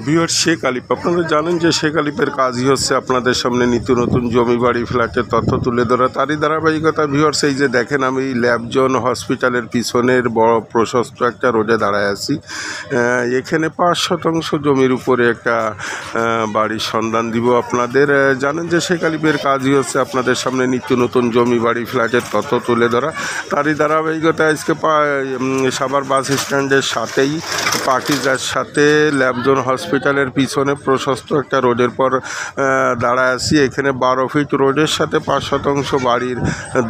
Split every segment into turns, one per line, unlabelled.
Viewers, Sheikh আলিফ, আপনারা জানেন যে শেখ আলিফের কাজই হচ্ছে আপনাদের সামনে নিত্য নতুন জমি বাড়ি ফ্ল্যাটের তথ্য তুলে ধরা। তারই ধারাবাহিকতা ভিউয়ার্স, এই যে দেখেন আমি ল্যাবজন হসপিটালের পিছনের বড় প্রশস্ত একটা রোডে দাঁড়ায় আছি। এখানে 5% জমির উপরে একটা বাড়ির সন্ধান দিব আপনাদের। জানেন যে শেখ আলিফের কাজই হচ্ছে আপনাদের সামনে নিত্য নতুন জমি বাড়ি ফ্ল্যাটের তথ্য তুলে ধরা। তারই ধারাবাহিকতা আজকে সাভার বাস স্ট্যান্ডের সাথেই পাকিজার সাথে ল্যাবজন হসপিটালের পিছনে প্রশস্ত একটা রোডের পর দাঁড়ায় আছি। এখানে 12 ফিট রোডের সাথে 5% বাড়ির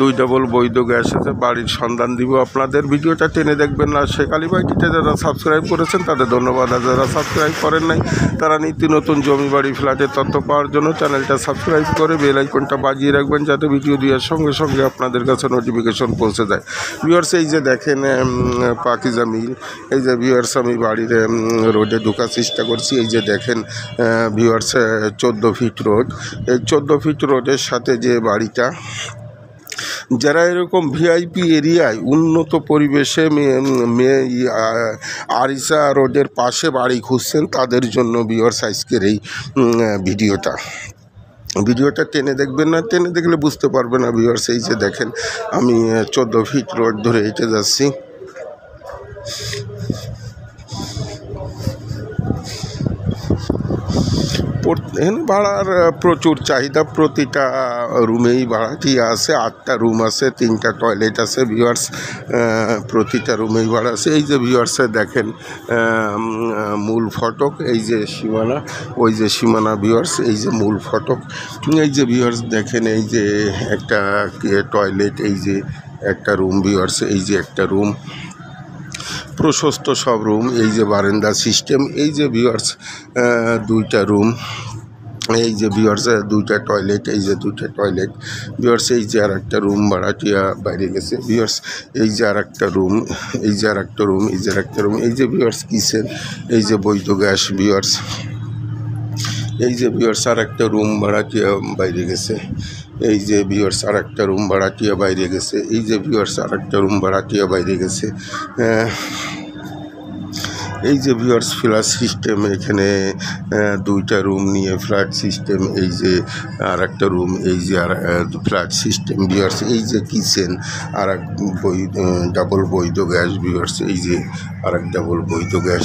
2 ডাবল বৈধ গ্যাস আছে। বাড়ির সন্ধান দিব আপনাদের। ভিডিওটা টেনে দেখবেন না। শেখ আলিফ আইটিতে যারা সাবস্ক্রাইব করেছেন তাদের ধন্যবাদ, আর যারা সাবস্ক্রাইব করেন নাই তারা নিত্য নতুন জমি বাড়ি ফ্ল্যাটের তথ্য পাওয়ার জন্য চ্যানেলটা সাবস্ক্রাইব করে বেল আইকনটা বাজিয়ে রাখবেন, যাতে ভিডিও দেওয়ার সঙ্গে সঙ্গে আপনাদের কাছে নোটিফিকেশন পৌঁছে যায়। ভিউয়ার্স, এই যে দেখেন পাকিজা মিল, এই যে ভিউয়ার্স আমি বাড়ির রোডে ঢোকার চেষ্টা করছি। এই যে দেখেন ভিউয়ার্স 14 ফিট রোড। এই 14 ফিট রোডের সাথে যে বাড়িটা, যারা এরকম ভিআইপি এরিয়ায় উন্নত পরিবেশে আরিসা রোডের পাশে বাড়ি খুঁজছেন তাদের জন্য ভিউয়ার্স আজকের এই ভিডিওটা টেনে দেখবেন না। টেনে দেখলে বুঝতে পারবেন না ভিউয়ার্স। এই যে দেখেন আমি 14 ফিট রোড ধরে হেঁটে যাচ্ছি। এখানে ভাড়ার প্রচুর চাহিদা। প্রতিটা রুমেই ভাড়াটি আছে। 8টা রুম আছে, 3টা টয়লেট আছে ভিউয়ার্স। প্রতিটা রুমেই ভাড়া আছে। এই যে ভিউয়ার্সে দেখেন মূল ফটক, এই যে সীমানা, ওই যে সীমানা ভিউয়ার্স, এই যে মূল ফটক। এই যে ভিউয়ার্স দেখেন এই যে একটা টয়লেট, এই যে একটা রুম ভিউয়ার্স, এই যে একটা রুম, প্রশস্ত সব রুম। এই যে বারান্দা সিস্টেম, এই যে ভিউয়ার্স 2টা রুম, এই যে ভিউয়ার্স 2টা টয়লেট, এই যে 2টা টয়লেট ভিউয়ার্স। এই যে আর একটা রুম ভাড়াটিয়া বাইরে গেছে ভিউয়ার্স। এই যে আর একটা রুম, এই যে আর একটা রুম, এই যে আর একটা রুম, এই যে ভিউয়ার্স কিচেন, এই যে বৈধ গ্যাস ভিউয়ার্স। এই যে ভিউয়ার্স আর একটা রুম ভাড়াটিয়া বাইরে গেছে। এই যে ভিউয়ার্স আর একটা রুম ভাড়াটিয়া বাইরে গেছে। এই যে ভিউয়ার্স আর একটা রুম ভাড়াটিয়া বাইরে গেছে। এই যে ভিউয়ার্স ফ্ল্যাট সিস্টেম, এখানে 2টা রুম নিয়ে ফ্ল্যাট সিস্টেম। এই যে আর একটা রুম, এই যে আর ফ্ল্যাট সিস্টেম ভিউয়ার্স। এই যে কিচেন, আর এক ডাবল বৈধ গ্যাস ভিউয়ার্স। এই যে আর এক ডাবল বৈধ গ্যাস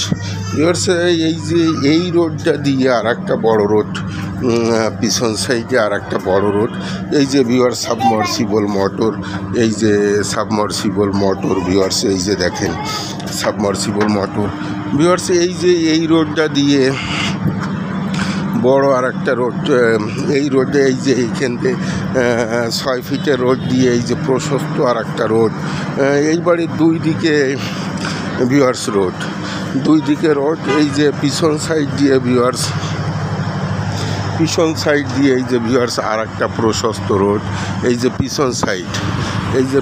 ভিউয়ার্স। এই যে এই রোডটা দিয়ে আর একটা বড় রোড, পিছন সাইডে আর একটা বড় রোড। এই যে ভিউয়ার্স সাবমার্সিবল মোটর, এই যে সাবমার্সিবল মোটর ভিউয়ার্স। এই যে দেখেন সাবমার্সিবল মোটর ভিউয়ার্স। এই যে এই রোডটা দিয়ে বড় আর একটা রোড, এই রোডে এই যে এইখান থেকে 6 ফিটের রোড দিয়ে এই যে প্রশস্ত আর একটা রোড। এই বাড়ির 2 দিকে ভিউয়ার্স রোড, 2 দিকে রোড। এই যে পিছন সাইড দিয়ে ভিউয়ার্স, পিছন সাইড দিয়ে এই যে ভিউয়ার্স আর একটা প্রশস্ত রোড। এই যে পিছন সাইড, এই যে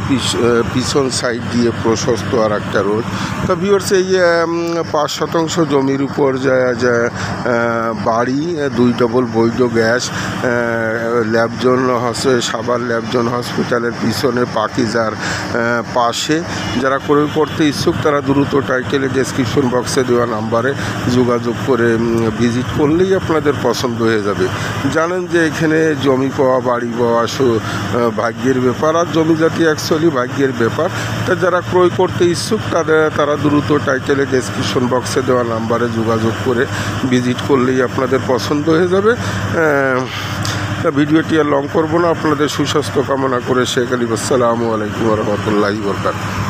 পিছন সাইড দিয়ে প্রশস্ত আর একটা রোড। তো ভিউয়ার্স এই 5% জমির উপর বাড়ি, 2 ডাবল বৈধ গ্যাস, ল্যাবজন সাভার ল্যাবজন হসপিটালের পিছনে পাকিজার পাশে। যারা ক্রয় করতে ইচ্ছুক তারা দ্রুত টাইটেলে ডেসক্রিপশন বক্সে দেওয়া নাম্বারে যোগাযোগ করে ভিজিট করলেই আপনাদের পছন্দ হয়ে যাবে। জানেন যে এখানে জমি পাওয়া, বাড়ি পাওয়া ভাগ্যের ব্যাপার, আর জমি জাতি অ্যাকচুয়ালি ভাগ্যের ব্যাপার। তা যারা ক্রয় করতে ইচ্ছুক তারা দ্রুত টাইটেলে ডেসক্রিপশন বক্সে দেওয়া নাম্বারে যোগাযোগ করে ভিজিট করলেই আপনাদের পছন্দ হয়ে যাবে। তা ভিডিওটি আর লং করবো না। আপনাদের সুস্বাস্থ্য কামনা করে শেখ আলিফ, আসসালামু আলাইকুম ওয়া রাহমাতুল্লাহি ওয়া বারাকাতুহু।